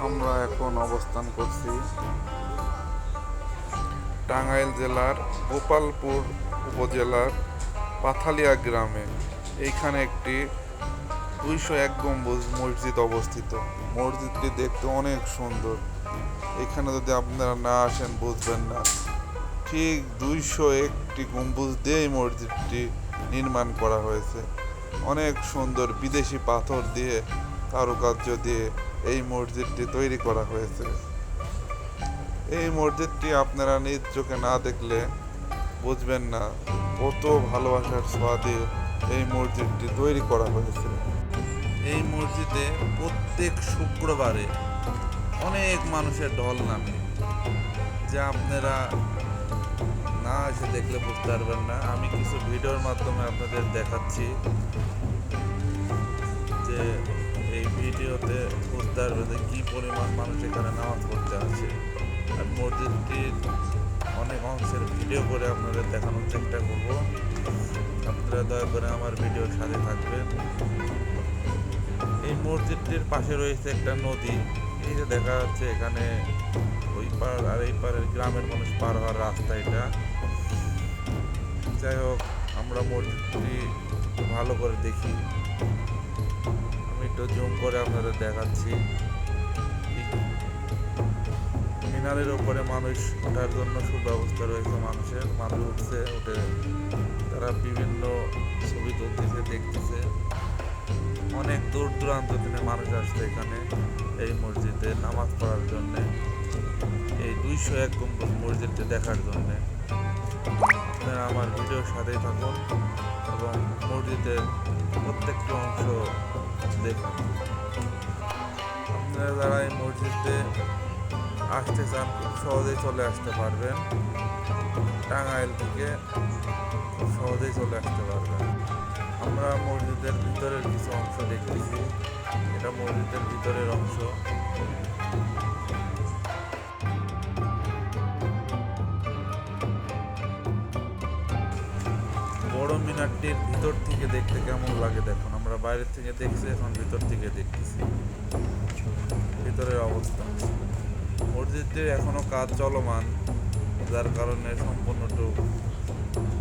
আমরা এখন অবস্থান করছি টাঙ্গাইল জেলার গোপালপুর উপজেলার পাথালিয়া গ্রামে। এইখানে একটি 201 গম্বুজ মসজিদ অবস্থিত। মসজিদটি দেখতে অনেক সুন্দর। এখানে যদি আপনারা না আসেন বুঝবেন না। ঠিক 201টি গম্বুজ দিয়ে এই মসজিদটি নির্মাণ করা হয়েছে। অনেক সুন্দর বিদেশি পাথর দিয়ে কারুকার্য দিয়ে এই মসজিদটি তৈরি করা হয়েছে। এই মসজিদটি আপনারা নিজ চোখে না দেখলে বুঝবেন না কত ভালোবাসার ছোঁয়া দিয়ে এই মসজিদটি তৈরি করা হয়েছে। এই মসজিদে প্রত্যেক শুক্রবারে অনেক মানুষের ঢল নামে, যা আপনারা না এসে দেখলে বুঝতে পারবেন না। আমি কিছু ভিডিওর মাধ্যমে আপনাদের দেখাচ্ছি, যে এই ভিডিওতে বুঝতে পারবে যে কী পরিমাণ মানুষ এখানে নামাজ পড়তে আসে। আর মসজিদটির অনেক অংশের ভিডিও করে আপনাদের দেখানোর চেষ্টা করব। আপনারা দয়া করে আমার ভিডিওর সাথে থাকবেন। এই মসজিদটির পাশে রয়েছে একটা নদী। এই যে দেখা যাচ্ছে এখানে ওই পার আর এই পারের গ্রামের মানুষ পার হওয়ার রাস্তা এটা। যাই হোক, আমরা মসজিদটি একটু ভালো করে দেখি। আমি একটু জুম করে আপনাদের দেখাচ্ছি। মিনারের ওপরে মানুষ ওঠার জন্য সুব্যবস্থা রয়েছে। মানুষ উঠছে, উঠে তারা বিভিন্ন ছবি তুলতেছে, দেখতেছে। অনেক দূর দূরান্ত থেকে মানুষ আসছে এখানে এই মসজিদে নামাজ পড়ার জন্য, এই 201 গম্বুজ মসজিদটি দেখার জন্য। আপনারা আমার ভিডিওর সাথেই থাকুন এবং মসজিদের প্রত্যেকটি অংশ দেখুন। আপনারা যারা এই মসজিদে আসতে চান খুব সহজেই চলে আসতে পারবেন। টাঙ্গাইল থেকে খুব সহজেই চলে আসতে পারবেন। আমরা মসজিদের ভিতরের কিছু অংশ দেখতেছি। এটা মসজিদের ভিতরের অংশ। বড় মিনারটির ভিতর থেকে দেখতে কেমন লাগে দেখুন। আমরা বাইরের থেকে দেখছি, এখন ভিতর থেকে দেখতেছি ভিতরের অবস্থা। মসজিদটির এখনো কাজ চলমান, যার কারণে সম্পূর্ণটুকু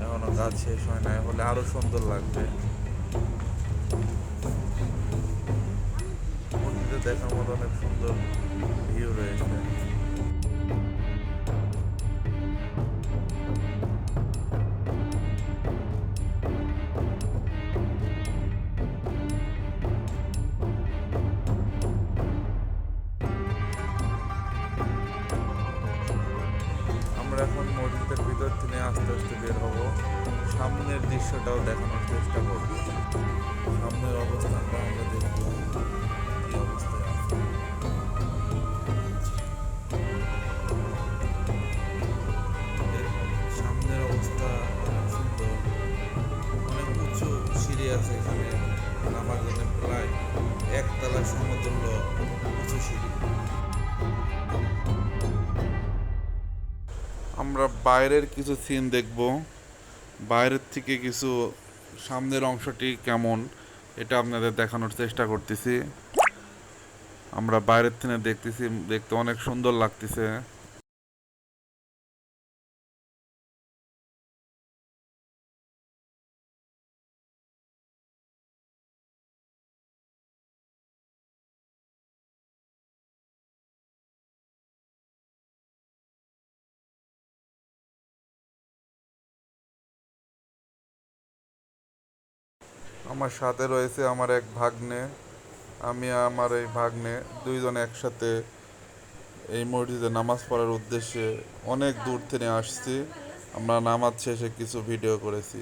এখনো কাজ শেষ হয় না, হলে আরো সুন্দর লাগবে। মসজিদে দেখার মতো অনেক সুন্দর ভিউ রয়েছে। আমরা এখন মসজিদের ভিতর থেকে আস্তে আস্তে বের হব। সামনের দৃশ্যটাও দেখানোর চেষ্টা করব। সামনের অবস্থানটা আমরা দেখব কি অবস্থায় আছে। সামনের অবস্থা অনেক সুন্দর। অনেক উঁচু সিঁড়ি আছে এখানে নামার জন্য, প্রায় একতলা সমতুল্য উঁচু সিঁড়ি। আমরা বাইরের কিছু সিন দেখব। বাইরের থেকে কিছু সামনের অংশটি কেমন এটা আপনাদের দেখানোর চেষ্টা করতেছি। আমরা বাইরের থেকে দেখতেছি, দেখতে অনেক সুন্দর লাগতেছে। আমার সাথে রয়েছে আমার এক ভাগ্নে। আমি আমার এই ভাগ্নে দুইজনে একসাথে এই মসজিদে নামাজ পড়ার উদ্দেশ্যে অনেক দূর থেকে আসছি। আমরা নামাজ শেষে কিছু ভিডিও করেছি।